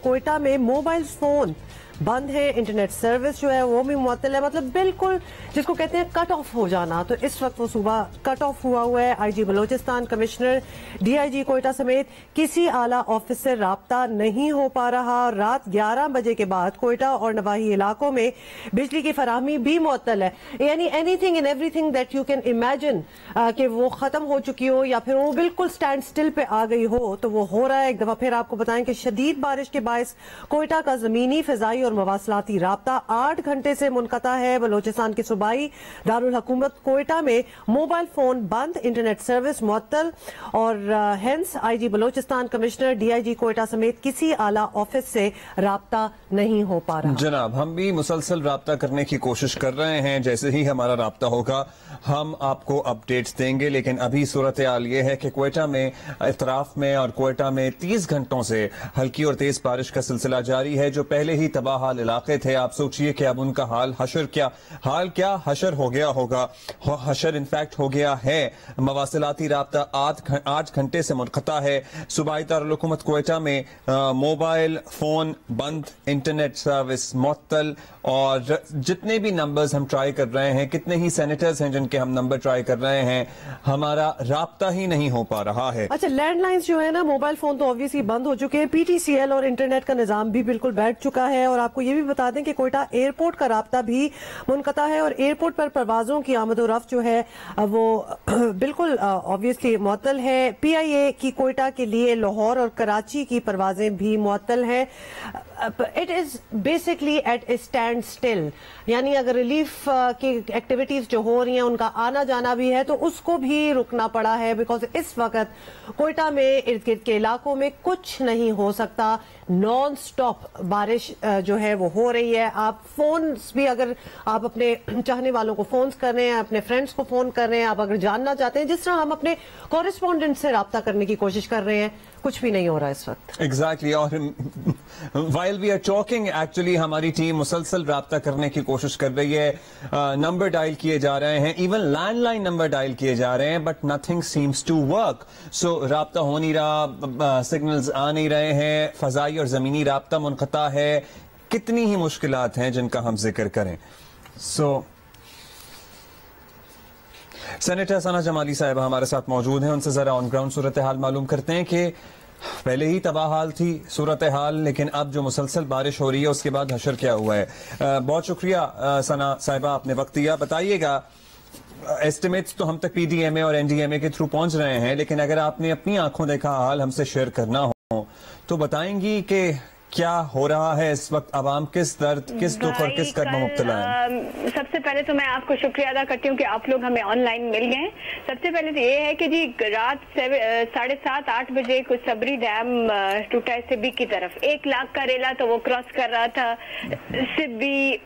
کوئٹہ میں mobile phone بند ہے, internet service جو ہے وہ بھی معطل ہے, مطلب بالکل جس کو کہتے ہیں کٹ آف ہو جانا. تو اس وقت وہ صوبہ کٹ آف ہوا ہوا ہے. آئی G Balochistan, commissioner D I G Quetta سمیت کسی اعلیٰ آفس سے رابطہ نہیں ہو پا رہا. رات 11 بجے کے بعد کوئٹہ اور نواحی علاقوں میں بجلی کی فراہمی بھی معطل ہے. یعنی any thing and every thing that you can imagine کہ وہ ختم ہو چکی ہو یا پھر وہ بالکل سٹینڈ سٹل پہ آ گئی ہو تو وہ ہو رہا ہے. ایک دفعہ پھر آپ کو بتائیں کہ شدید بارش کے باعث کوئٹہ کا زمینی, فضائی اور مواصلاتی رابطہ 8 گھنٹے سے منقطع ہے. بلوچستان کے صوبائی دارالحکومت کوئٹہ میں موبائل فون بند, انٹرنیٹ سروس معطل اور ہینس I G Balochistan, commissioner D I G Quetta سمیت کسی اعلیٰ آفس سے رابطہ نہیں ہو پا رہا. جناب, ہم بھی مسلسل رابطہ کرنے کی کوشش کر رہے ہیں. جیسے ہی ہمارا رابطہ ہوگا ہم آپ کو اپڈیٹس دیں گے. لیکن ابھی صورتحال یہ ہے کہ کوئٹہ میں, اطراف میں اور کوئٹہ میں 30 گھنٹوں سے ہلکی اور تیز بارش کا سلسلہ جاری ہے. جو پہلے ہی تباہ حال علاقے تھے, آپ سوچئے کہ اب ان کا حال کیا حشر ہو گیا ہوگا. حشر انفیکٹ ہو گیا ہے. مواصلاتی رابطہ 8 گھنٹے سے منقطع ہے. صوبائی دارالحکومت کوئٹہ میں موبائل فون بند, انٹرنیٹ سروس معطل, اور جتنے بھی نمبرز ہم ٹرائی کر رہے ہیں, کتنے ہی سینیٹرز ہیں جن کے ہم نمبر ٹرائی کر رہے ہیں, ہمارا رابطہ ہی نہیں ہو پا رہا ہے. اچھا, لینڈ لائنز جو ہے نا, موبائل فون تو obviously بند ہو چکے ہیں. پی ٹی سی ایل اور انٹرنیٹ کا نظام بھی بالکل بیٹھ چکا ہے. اور آپ کو یہ بھی بتا دیں کہ کوئٹہ ایئرپورٹ کا رابطہ بھی منقطع ہے, اور ایئرپورٹ پر پروازوں کی آمد و رفت جو ہے وہ بالکل obviously معطل ہے. پی آئی اے کی کوئٹہ کے لیے لاہور اور کراچی کی پروازیں بھی معطل ہیں. It is basically at a standstill. یعنی اگر ریلیف کی ایکٹیویٹیز جو ہو رہی ہیں ان کا آنا جانا بھی ہے تو اس کو بھی رکنا پڑا ہے, بیکاز اس وقت کوئٹہ میں ارد گرد کے علاقوں میں کچھ نہیں ہو سکتا. نان سٹاپ بارش جو ہے وہ ہو رہی ہے. آپ فونز بھی, اگر آپ اپنے چاہنے والوں کو فونز کر رہے ہیں, اپنے فرینڈز کو فون کر رہے ہیں, آپ اگر جاننا چاہتے ہیں, جس طرح ہم اپنے کورسپونڈنٹ سے رابطہ کرنے کی کوشش کر رہے ہیں, کچھ بھی نہیں ہو رہا اس وقت. ایگزیکٹلی. اور while we are talking actually ہماری ٹیم مسلسل رابطہ کرنے کی کوشش کر رہی ہے. نمبر ڈائل کیے جا رہے ہیں, even landline number dial کیے جا رہے ہیں, but nothing seems to work. So رابطہ ہو نہیں رہا, سگنلز آ نہیں رہے ہیں, فضائی اور زمینی رابطہ منقطع ہے. کتنی ہی مشکلات ہیں جن کا ہم ذکر کریں. سو سینیٹر ثنا جمالی صاحبہ ہمارے ساتھ موجود ہیں. ان سے ذرا آن گراؤنڈ صورتحال معلوم کرتے ہیں کہ پہلے ہی تباہ حال تھی صورتحال, لیکن اب جو مسلسل بارش ہو رہی ہے اس کے بعد حشر کیا ہوا ہے. بہت شکریہ ثنا صاحبہ, آپ نے وقت دیا. بتائیے گا, ایسٹیمیٹس تو ہم تک پی ڈی ایم اے اور این ڈی ایم اے کے تھرو پہنچ رہے ہیں, لیکن اگر آپ نے اپنی آنکھوں دیکھا حال ہم سے شیئر کرنا ہو تو بتائیں گی کہ کیا ہو رہا ہے اس وقت؟ عوام کس درد, کس دکھ اور کس قدر میں مبتلا ہے؟ سب سے پہلے تو میں آپ کو شکریہ ادا کرتی ہوں کہ آپ لوگ ہمیں آن لائن مل گئے. سب سے پہلے تو یہ ہے کہ جی رات 7:30-8 بجے کچھ صبری ڈیم ٹوٹا ہے سبی کی طرف. 1 لاکھ کا ریلا تو وہ کراس کر رہا تھا سبی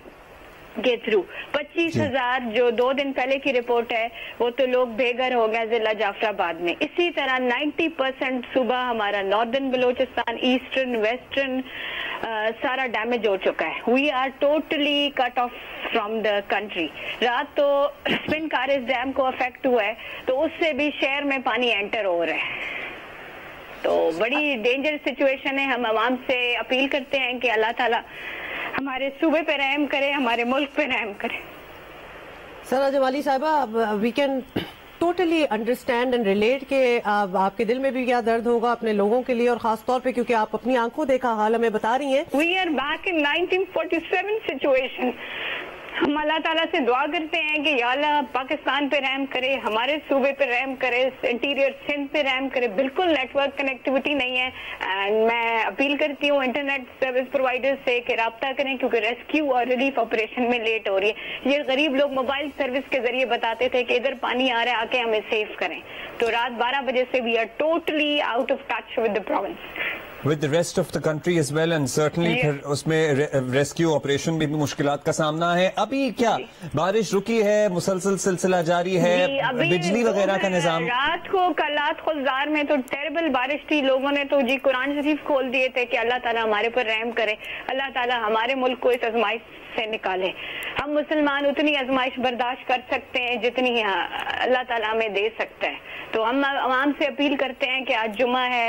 کے تھرو. 25,000 جو 2 دن پہلے کی رپورٹ ہے وہ تو لوگ بے گھر ہو گئے ضلع جعفر آباد میں. اسی طرح 90% صوبہ ہمارا ناردرن بلوچستان, ایسٹرن, ویسٹرن سارا ڈیمیج ہو چکا ہے. We are totally cut off from the country. رات تو سپن کارز ڈیم کو افیکٹ ہوا ہے تو اس سے بھی شہر میں پانی انٹر ہو رہا ہے. تو بڑی ڈینجر سچویشن ہے. ہم عوام سے اپیل کرتے ہیں کہ اللہ تعالیٰ ہمارے صوبے پہ رحم کرے, ہمارے ملک پہ رحم کرے. ثنا جمالی صاحبہ, we can totally understand and relate کہ آپ کے دل میں بھی کیا درد ہوگا اپنے لوگوں کے لیے, اور خاص طور پہ کیونکہ آپ اپنی آنکھوں دیکھا حال ہمیں بتا رہی ہیں. We are back in 1947 situation. ہم اللہ تعالیٰ سے دعا کرتے ہیں کہ یا اللہ پاکستان پہ رحم کرے, ہمارے صوبے پہ رحم کرے, انٹیریئر سندھ پہ رحم کرے. بالکل نیٹ ورک کنیکٹیوٹی نہیں ہے. اینڈ میں اپیل کرتی ہوں انٹرنیٹ سروس پرووائڈر سے کہ رابطہ کریں, کیونکہ ریسکیو اور ریلیف آپریشن میں لیٹ ہو رہی ہے. یہ غریب لوگ موبائل سروس کے ذریعے بتاتے تھے کہ ادھر پانی آ رہا ہے, آ کے ہمیں سیو کریں. تو رات 12 بجے سے we are totally out of touch with the province, with the rest of the country as well, and certainly پھر اس میں ریسکیو آپریشن بھی مشکلات کا سامنا ہے. ابھی کیا بارش رکی ہے, مسلسل سلسلہ جاری ہے, بجلی وغیرہ کا نظام؟ رات کو کلات خزدار میں تو ٹیربل بارش تھی. لوگوں نے تو جی قرآن شریف کھول دیے تھے کہ اللہ تعالیٰ ہمارے پر رحم کرے, اللہ تعالیٰ ہمارے ملک کو اس آزمائش سے نکالے. ہم مسلمان اتنی آزمائش برداشت کر سکتے ہیں جتنی اللہ تعالیٰ ہمیں دے سکتا ہے. تو ہم عوام سے اپیل کرتے ہیں کہ آج جمعہ ہے,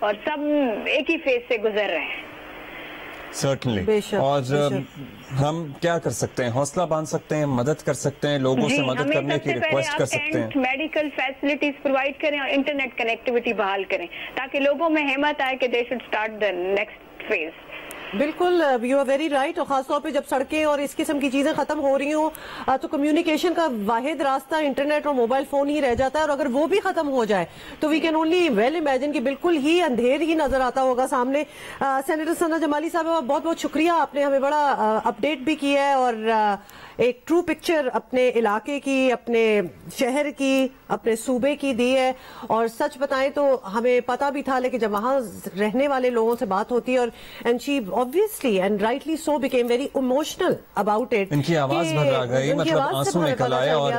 اور سب ایک ہی فیز سے گزر رہے ہیں. سرٹنلی. اور ہم کیا کر سکتے ہیں؟ حوصلہ باندھ سکتے ہیں، مدد کر سکتے ہیں، لوگوں سے مدد کرنے کی ریکویسٹ کر سکتے ہیں. میڈیکل فیسلٹیز پرووائڈ کریں اور انٹرنیٹ کنیکٹیوٹی بحال کریں تاکہ لوگوں میں ہمت آئے کہ they should start the next phase. بالکل، یو آر ویری رائٹ. اور خاص طور پہ جب سڑکیں اور اس قسم کی چیزیں ختم ہو رہی ہوں تو کمیونیکیشن کا واحد راستہ انٹرنیٹ اور موبائل فون ہی رہ جاتا ہے، اور اگر وہ بھی ختم ہو جائے تو we can only well imagine کہ بالکل ہی اندھیر ہی نظر آتا ہوگا سامنے. سینیٹر ثنا جمالی صاحب، بہت بہت شکریہ، آپ نے ہمیں بڑا اپڈیٹ بھی کیا ہے اور ایک ٹرو پکچر اپنے علاقے کی، اپنے شہر کی، اپنے صوبے کی دی ہے. اور سچ بتائیں تو ہمیں پتا بھی تھا، لیکن جب وہاں رہنے والے لوگوں سے بات ہوتی ہے اور and she obviously and rightly so became very emotional about it. ان کی آواز بھر آ گئی، مطلب آنسو نکل آئے. اور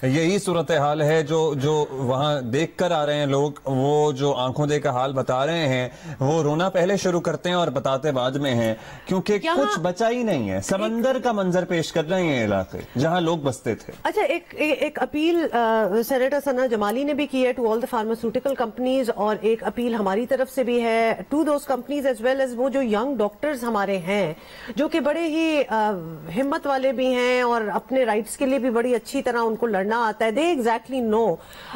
یہی صورتحال ہے جو وہاں دیکھ کر آ رہے ہیں لوگ، وہ جو آنکھوں دے کا حال بتا رہے ہیں، وہ رونا پہلے شروع کرتے ہیں اور بتاتے بعد میں ہیں، کیونکہ کچھ بچا ہی نہیں ہے. سمندر کا منظر پیش کر رہے ہیں علاقے جہاں لوگ بستے تھے. اچھا، ایک اپیل سینیٹر ثنا جمالی نے بھی کی ہے to all the pharmaceutical companies, اور ایک اپیل ہماری طرف سے بھی ہے to those companies as well as وہ جو ینگ ڈاکٹرز ہمارے ہیں، جو کہ بڑے ہی ہمت والے بھی ہیں اور اپنے رائٹس کے لیے بھی بڑی اچھی طرح ان کو لڑنا آتا ہے. They exactly know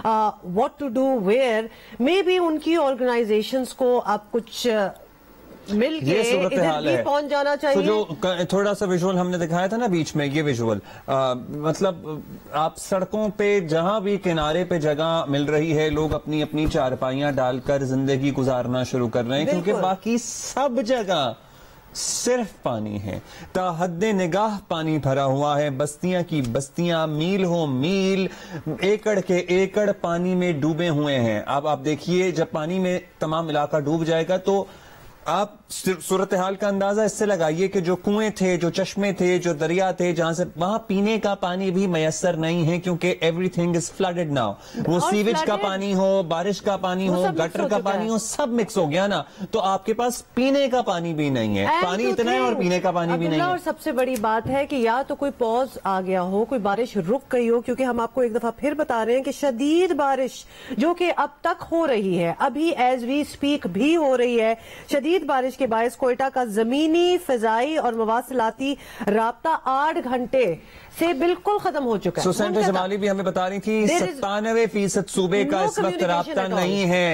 what to do where. May be ان کی آرگنائزیشنز کو آپ کچھ مل کے ادھر بھی پہنچ جانا چاہیے. جو تھوڑا سا ویژول ہم نے دکھایا تھا نا بیچ میں، یہ ویژول مطلب آپ سڑکوں پہ جہاں بھی کنارے پہ جگہ مل رہی ہے، لوگ اپنی اپنی چارپائیاں ڈال کر زندگی گزارنا شروع کر رہے ہیں، کیونکہ باقی سب جگہ صرف پانی ہے. تا حد نگاہ پانی بھرا ہوا ہے. بستیاں کی بستیاں، میل ہو میل، ایکڑ کے ایکڑ پانی میں ڈوبے ہوئے ہیں. اب آپ دیکھیے جب پانی میں تمام علاقہ ڈوب جائے گا تو آپ صورتحال کا اندازہ اس سے لگائیے کہ جو کنویں تھے، جو چشمے تھے، جو دریا تھے، جہاں سے وہاں پینے کا پانی بھی میسر نہیں ہے، کیونکہ every thing is flooded now. وہ سیویج کا پانی ہو، بارش کا پانی ہو، گٹر کا پانی ہو، سب مکس ہو گیا نا. تو آپ کے پاس پینے کا پانی بھی نہیں ہے. پانی اتنا ہے اور پینے کا پانی بھی نہیں ہے. اور سب سے بڑی بات ہے کہ یا تو کوئی پوز آ گیا ہو، کوئی بارش رک گئی ہو، کیونکہ ہم آپ کو ایک دفعہ پھر بتا رہے ہیں کہ شدید بارش جو کہ اب تک ہو رہی ہے، ابھی ایز وی اسپیک بھی ہو رہی ہے، شدید بارش کے باعث کوئٹہ کا زمینی، فضائی اور مواصلاتی رابطہ 8 گھنٹے سے بالکل ختم ہو چکا ہے. سینیٹر جمالی بھی ہمیں بتا رہی تھی 97% صوبے کا اس وقت رابطہ نہیں ہے.